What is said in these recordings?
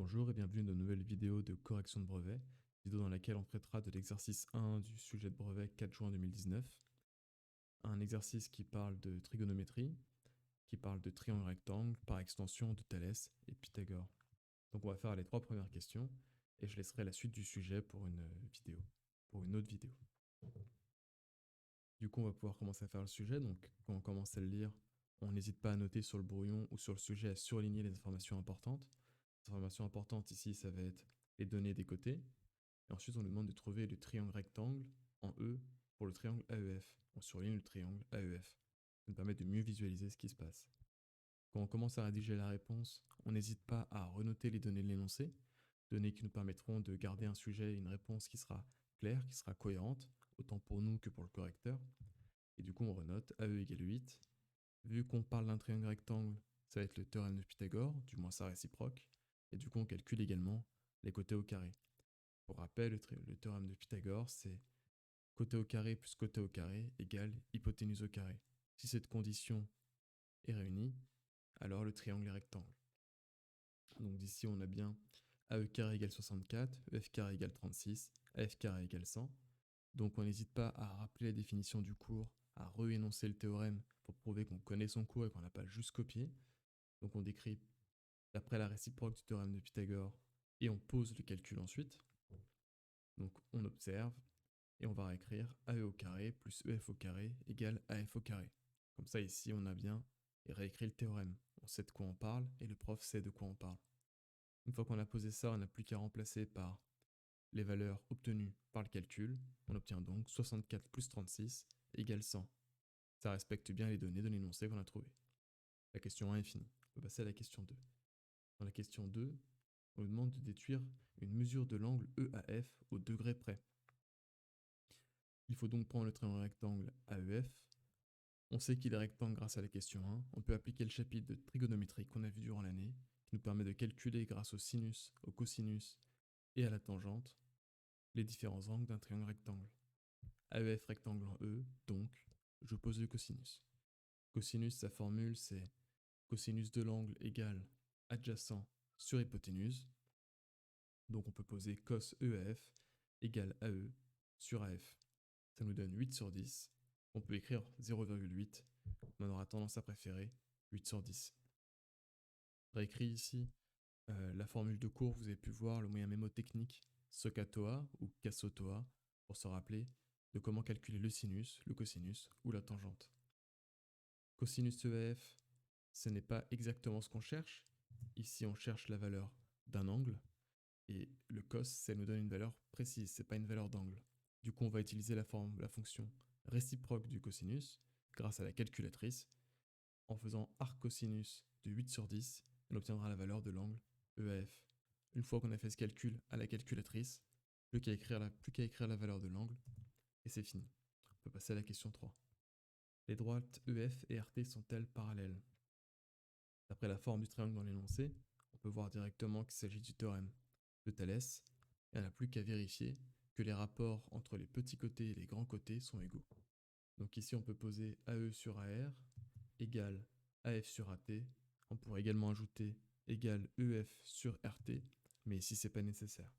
Bonjour et bienvenue dans une nouvelle vidéo de correction de brevet, vidéo dans laquelle on traitera de l'exercice 1 du sujet de brevet 4 juin 2019, un exercice qui parle de trigonométrie, qui parle de triangle rectangle, par extension de Thalès et de Pythagore. Donc on va faire les 3 premières questions et je laisserai la suite du sujet pour une autre vidéo. Du coup on va pouvoir commencer à faire le sujet, donc quand on commence à le lire, on n'hésite pas à noter sur le brouillon ou sur le sujet à surligner les informations importantes. Les informations importantes ici, ça va être les données des côtés. Et ensuite, on nous demande de trouver le triangle rectangle en E pour le triangle AEF. On surligne le triangle AEF. Ça nous permet de mieux visualiser ce qui se passe. Quand on commence à rédiger la réponse, on n'hésite pas à renoter les données de l'énoncé, données qui nous permettront de garder un sujet et une réponse qui sera claire, qui sera cohérente, autant pour nous que pour le correcteur. Et du coup, on renote AE égale 8. Vu qu'on parle d'un triangle rectangle, ça va être le théorème de Pythagore, du moins sa réciproque. Et du coup, on calcule également les côtés au carré. Pour rappel, le théorème de Pythagore, c'est côté au carré plus côté au carré égale hypoténuse au carré. Si cette condition est réunie, alors le triangle est rectangle. Donc d'ici, on a bien AE carré égale 64, EF carré égale 36, AF carré égale 100. Donc on n'hésite pas à rappeler la définition du cours, à réénoncer le théorème pour prouver qu'on connaît son cours et qu'on n'a pas juste copié. Donc on décrit d'après la réciproque du théorème de Pythagore et on pose le calcul ensuite. Donc on observe et on va réécrire AE au carré plus EF au carré égale AF au carré. Comme ça ici on a bien réécrit le théorème. On sait de quoi on parle et le prof sait de quoi on parle. Une fois qu'on a posé ça, on n'a plus qu'à remplacer par les valeurs obtenues par le calcul. On obtient donc 64 plus 36 égale 100. Ça respecte bien les données de l'énoncé qu'on a trouvé. La question 1 est finie. On peut passer à la question 2. Dans la question 2, on nous demande de déduire une mesure de l'angle EAF au degré près. Il faut donc prendre le triangle rectangle AEF. On sait qu'il est rectangle grâce à la question 1. On peut appliquer le chapitre de trigonométrie qu'on a vu durant l'année, qui nous permet de calculer grâce au sinus, au cosinus et à la tangente les différents angles d'un triangle rectangle. AEF rectangle en E, donc je pose le cosinus. Cosinus, sa formule, c'est cosinus de l'angle égale adjacent sur hypoténuse. Donc on peut poser cos EAF égale AE sur AF. Ça nous donne 8 sur 10. On peut écrire 0,8, mais on aura tendance à préférer 8 sur 10. Réécrit ici la formule de cours, vous avez pu voir le moyen mémotechnique SOHCAHTOA ou CASSOTOA pour se rappeler de comment calculer le sinus, le cosinus ou la tangente. Cosinus EAF, ce n'est pas exactement ce qu'on cherche. Ici, on cherche la valeur d'un angle et le cos, ça nous donne une valeur précise, c'est pas une valeur d'angle. Du coup, on va utiliser la fonction réciproque du cosinus grâce à la calculatrice. En faisant arc cosinus de 8 sur 10, on obtiendra la valeur de l'angle EAF. Une fois qu'on a fait ce calcul à la calculatrice, plus qu'à écrire la valeur de l'angle, et c'est fini. On peut passer à la question 3. Les droites EF et RT sont-elles parallèles? D'après la forme du triangle dans l'énoncé, on peut voir directement qu'il s'agit du théorème de Thalès, et on n'a plus qu'à vérifier que les rapports entre les petits côtés et les grands côtés sont égaux. Donc ici, on peut poser AE sur AR égale AF sur AT. On pourrait également ajouter égale EF sur RT, mais ici, c'est pas nécessaire.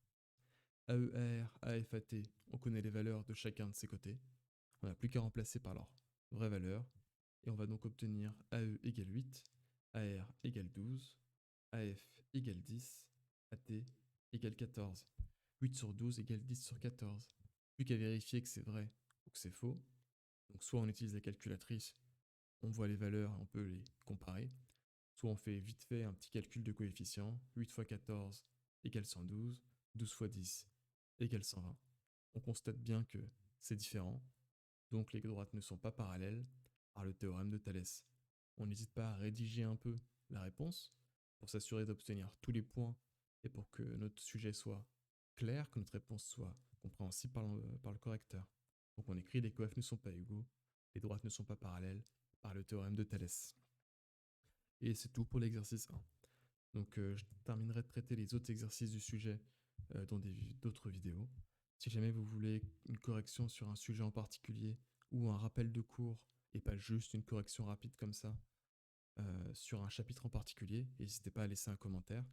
AEAR, AFAT, on connaît les valeurs de chacun de ces côtés. On n'a plus qu'à remplacer par leur vraie valeur, et on va donc obtenir AE égale 8, AR égale 12, AF égale 10, AT égale 14. 8 sur 12 égale 10 sur 14. Plus qu'à vérifier que c'est vrai ou que c'est faux. Donc soit on utilise la calculatrice, on voit les valeurs et on peut les comparer, soit on fait vite fait un petit calcul de coefficients, 8 fois 14 égale 112, 12 fois 10 égale 120. On constate bien que c'est différent, donc les droites ne sont pas parallèles par le théorème de Thalès. On n'hésite pas à rédiger un peu la réponse pour s'assurer d'obtenir tous les points et pour que notre sujet soit clair, que notre réponse soit compréhensible par le correcteur. Donc on écrit les coefs ne sont pas égaux, les droites ne sont pas parallèles par le théorème de Thalès. Et c'est tout pour l'exercice 1. Donc je terminerai de traiter les autres exercices du sujet dans d'autres vidéos. Si jamais vous voulez une correction sur un sujet en particulier ou un rappel de cours et pas juste une correction rapide comme ça sur un chapitre en particulier, n'hésitez pas à laisser un commentaire.